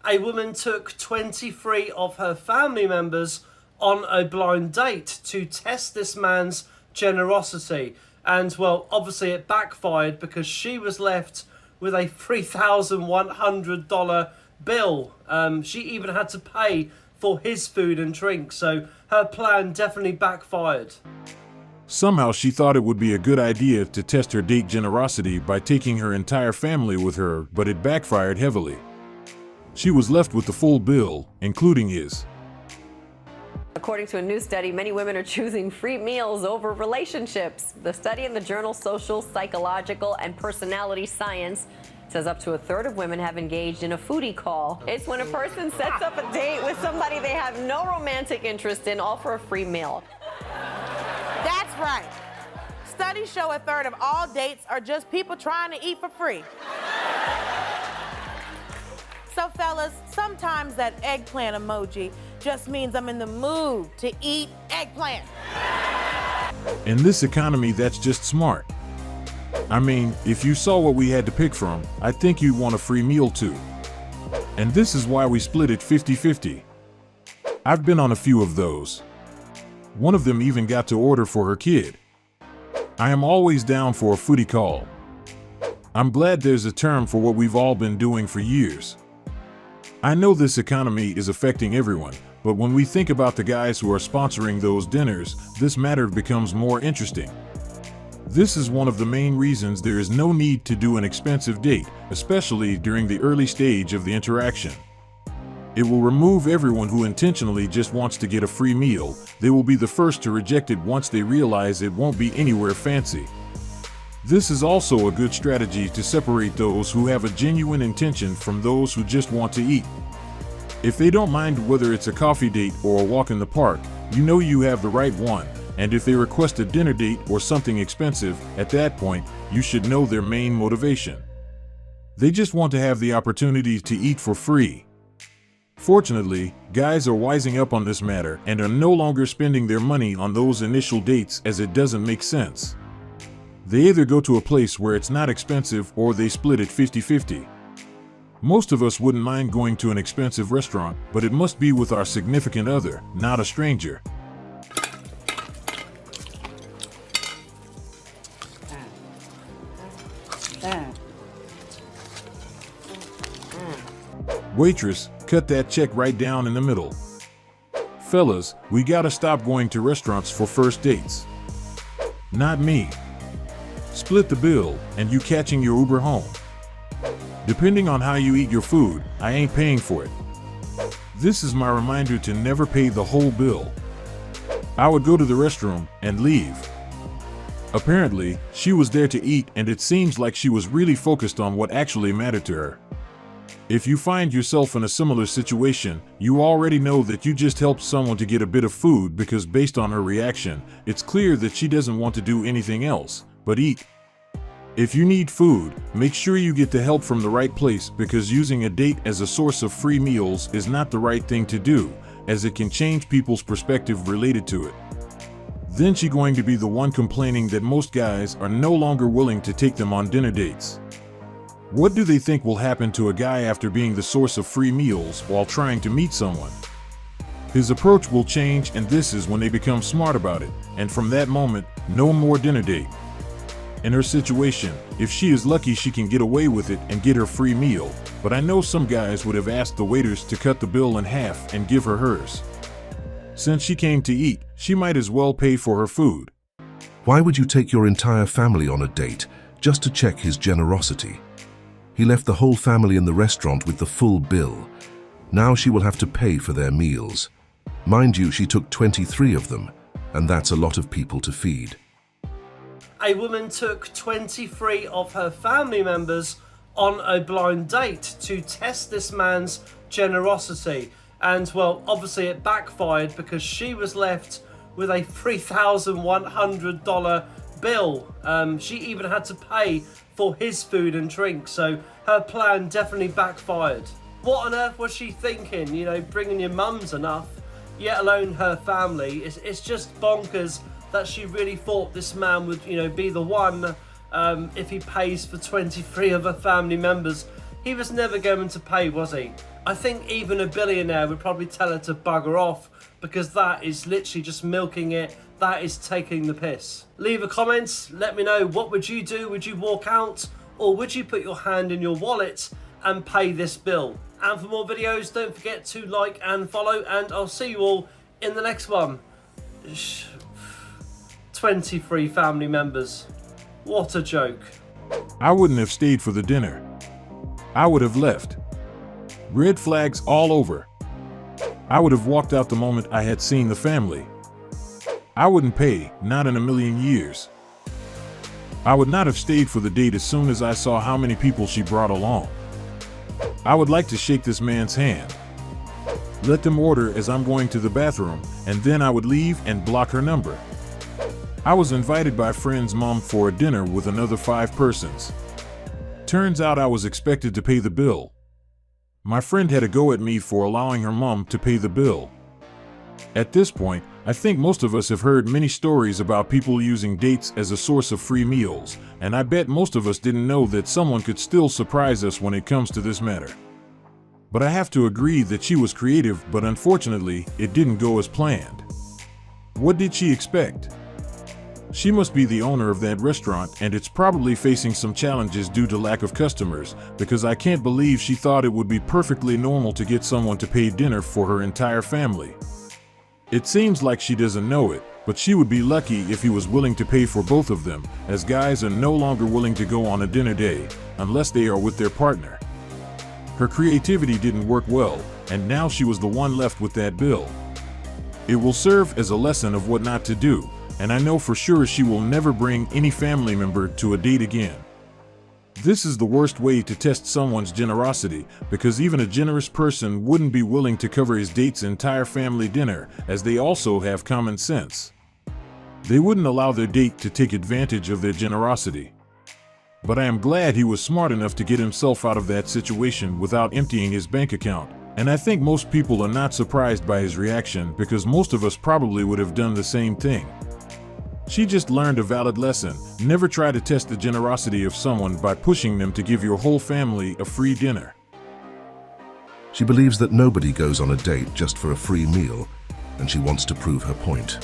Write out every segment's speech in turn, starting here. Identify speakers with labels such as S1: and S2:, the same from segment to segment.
S1: A woman took 23 of her family members on a blind date to test this man's generosity. And, well, obviously it backfired because she was left with a $3,100 bill. She even had to pay for his food and drink, so her plan definitely backfired.
S2: Somehow she thought it would be a good idea to test her date generosity by taking her entire family with her, but it backfired heavily. She was left with the full bill, including his.
S3: According to a new study, many women are choosing free meals over relationships. The study in the journal Social, Psychological, and Personality Science says up to a third of women have engaged in a foodie call. It's when a person sets up a date with somebody they have no romantic interest in, all for a free meal.
S4: That's right. Studies show a third of all dates are just people trying to eat for free. So fellas, sometimes that eggplant emoji just means I'm in the mood to eat eggplant.
S2: In this economy, that's just smart. I mean, if you saw what we had to pick from, I think you'd want a free meal too. And this is why we split it 50-50. I've been on a few of those. One of them even got to order for her kid. I am always down for a foodie call. I'm glad there's a term for what we've all been doing for years. I know this economy is affecting everyone, but when we think about the guys who are sponsoring those dinners, this matter becomes more interesting. This is one of the main reasons there is no need to do an expensive date, especially during the early stage of the interaction. It will remove everyone who intentionally just wants to get a free meal. They will be the first to reject it once they realize it won't be anywhere fancy. This is also a good strategy to separate those who have a genuine intention from those who just want to eat. If they don't mind whether it's a coffee date or a walk in the park, you know you have the right one. And if they request a dinner date or something expensive, at that point, you should know their main motivation. They just want to have the opportunity to eat for free. Fortunately, guys are wising up on this matter and are no longer spending their money on those initial dates as it doesn't make sense. They either go to a place where it's not expensive or they split it 50-50. Most of us wouldn't mind going to an expensive restaurant, but it must be with our significant other, not a stranger. Waitress, cut that check right down in the middle. Fellas, we gotta stop going to restaurants for first dates. Not me. Split the bill, and you catching your Uber home. Depending on how you eat your food, I ain't paying for it. This is my reminder to never pay the whole bill. I would go to the restroom and leave. Apparently, she was there to eat, and it seems like she was really focused on what actually mattered to her. If you find yourself in a similar situation, you already know that you just helped someone to get a bit of food because based on her reaction, it's clear that she doesn't want to do anything else but eat. If you need food, make sure you get the help from the right place because using a date as a source of free meals is not the right thing to do, as it can change people's perspective related to it. Then she's going to be the one complaining that most guys are no longer willing to take them on dinner dates. What do they think will happen to a guy after being the source of free meals while trying to meet someone? His approach will change, and this is when they become smart about it, and from that moment, no more dinner date. In her situation, if she is lucky, she can get away with it and get her free meal, but I know some guys would have asked the waiters to cut the bill in half and give her hers. Since she came to eat, she might as well pay for her food.
S5: Why would you take your entire family on a date just to check his generosity? He left the whole family in the restaurant with the full bill. Now she will have to pay for their meals. Mind you, she took 23 of them, and that's a lot of people to feed.
S1: A woman took 23 of her family members on a blind date to test this man's generosity. And, well, obviously it backfired because she was left with a $3,100 bill. She even had to pay for his food and drink, so her plan definitely backfired. What on earth was she thinking? You know, bringing your mums enough, yet alone her family. It's just bonkers that she really thought this man would, you know, be the one if he pays for 23 of her family members. He was never going to pay, was he? I think even a billionaire would probably tell her to bugger off, because that is literally just milking it. That is taking the piss. Leave a comment, let me know, what would you do? Would you walk out, or would you put your hand in your wallet and pay this bill? And for more videos, don't forget to like and follow, and I'll see you all in the next one. 23 family members. What a joke.
S2: I wouldn't have stayed for the dinner. I would have left. Red flags all over. I would have walked out the moment I had seen the family. I wouldn't pay, not in a million years. I would not have stayed for the date as soon as I saw how many people she brought along. I would like to shake this man's hand. Let them order as I'm going to the bathroom, and then I would leave and block her number. I was invited by a friend's mom for a dinner with another 5 persons. Turns out I was expected to pay the bill. My friend had a go at me for allowing her mom to pay the bill. At this point, I think most of us have heard many stories about people using dates as a source of free meals, and I bet most of us didn't know that someone could still surprise us when it comes to this matter. But I have to agree that she was creative, but unfortunately, it didn't go as planned. What did she expect? She must be the owner of that restaurant, and it's probably facing some challenges due to lack of customers, because I can't believe she thought it would be perfectly normal to get someone to pay dinner for her entire family. It seems like she doesn't know it, but she would be lucky if he was willing to pay for both of them, as guys are no longer willing to go on a dinner date unless they are with their partner. Her creativity didn't work well, and now she was the one left with that bill. It will serve as a lesson of what not to do, and I know for sure she will never bring any family member to a date again. This is the worst way to test someone's generosity, because even a generous person wouldn't be willing to cover his date's entire family dinner, as they also have common sense. They wouldn't allow their date to take advantage of their generosity. But I am glad he was smart enough to get himself out of that situation without emptying his bank account, and I think most people are not surprised by his reaction, because most of us probably would have done the same thing. She just learned a valid lesson. Never try to test the generosity of someone by pushing them to give your whole family a free dinner.
S5: She believes that nobody goes on a date just for a free meal, and she wants to prove her point.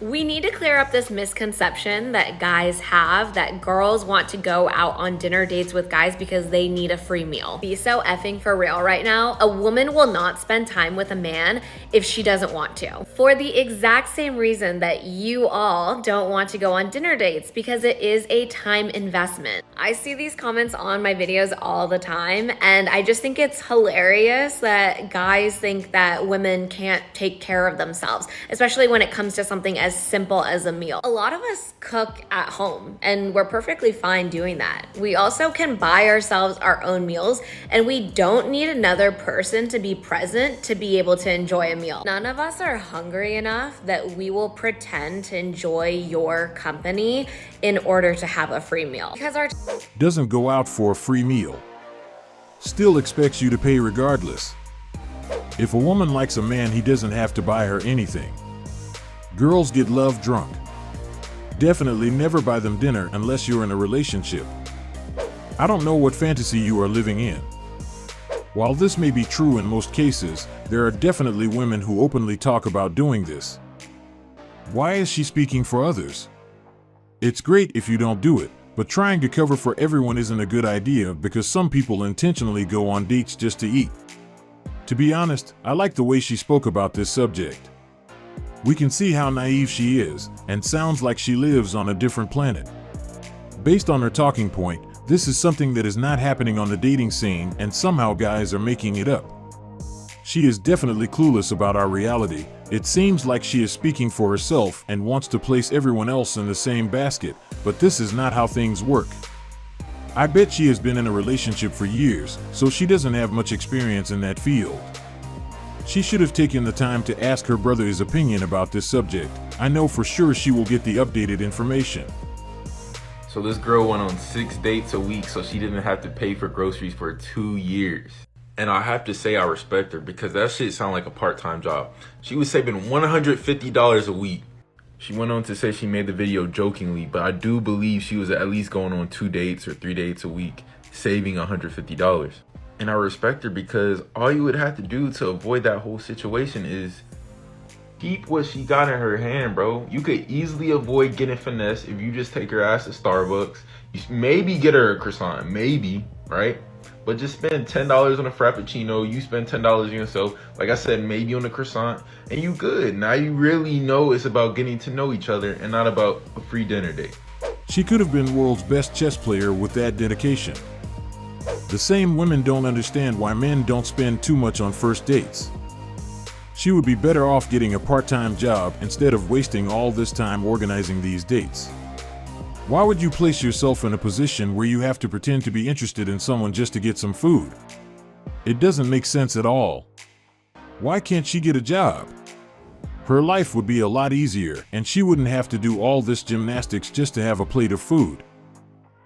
S6: We need to clear up this misconception that guys have that girls want to go out on dinner dates with guys because they need a free meal. Be so effing for real right now. A woman will not spend time with a man if she doesn't want to. For the exact same reason that you all don't want to go on dinner dates, because it is a time investment. I see these comments on my videos all the time, and I just think it's hilarious that guys think that women can't take care of themselves, especially when it comes to something as simple as a meal. A lot of us cook at home, and we're perfectly fine doing that. We also can buy ourselves our own meals, and we don't need another person to be present to be able to enjoy a meal. None of us are hungry enough that we will pretend to enjoy your company in order to have a free meal. Because our
S2: Doesn't go out for a free meal. Still expects you to pay regardless. If a woman likes a man, he doesn't have to buy her anything. Girls get love drunk. Definitely never buy them dinner unless you're in a relationship. I don't know what fantasy you are living in. While this may be true in most cases, there are definitely women who openly talk about doing this. Why is she speaking for others? It's great if you don't do it, but trying to cover for everyone isn't a good idea, because some people intentionally go on dates just to eat. To be honest, I like the way she spoke about this subject. We can see how naive she is, and sounds like she lives on a different planet. Based on her talking point, this is something that is not happening on the dating scene, and somehow guys are making it up. She is definitely clueless about our reality. It seems like she is speaking for herself and wants to place everyone else in the same basket, but this is not how things work. I bet she has been in a relationship for years, so she doesn't have much experience in that field. She should have taken the time to ask her brother his opinion about this subject. I know for sure she will get the updated information.
S7: So this girl went on 6 dates a week so she didn't have to pay for groceries for 2 years. And I have to say I respect her, because that shit sounded like a part-time job. She was saving $150 a week. She went on to say she made the video jokingly, but I do believe she was at least going on 2 dates or 3 dates a week, saving $150. And I respect her because all you would have to do to avoid that whole situation is keep what she got in her hand, bro. You could easily avoid getting finesse if you just take her ass to Starbucks. You maybe get her a croissant, maybe, right? But just spend $10 on a Frappuccino. You spend $10 on yourself. Like I said, maybe on a croissant, and you good. Now you really know it's about getting to know each other and not about a free dinner date.
S2: She could have been world's best chess player with that dedication. The same women don't understand why men don't spend too much on first dates. She would be better off getting a part-time job instead of wasting all this time organizing these dates. Why would you place yourself in a position where you have to pretend to be interested in someone just to get some food? It doesn't make sense at all. Why can't she get a job? Her life would be a lot easier, and she wouldn't have to do all this gymnastics just to have a plate of food.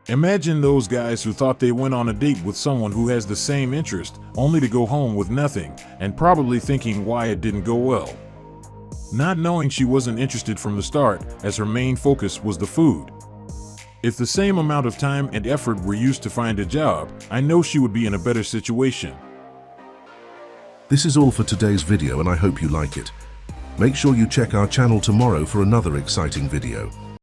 S2: Imagine those guys who thought they went on a date with someone who has the same interest, only to go home with nothing, and probably thinking why it didn't go well. Not knowing she wasn't interested from the start, as her main focus was the food. If the same amount of time and effort were used to find a job, I know she would be in a better situation.
S5: This is all for today's video, and I hope you like it. Make sure you check our channel tomorrow for another exciting video.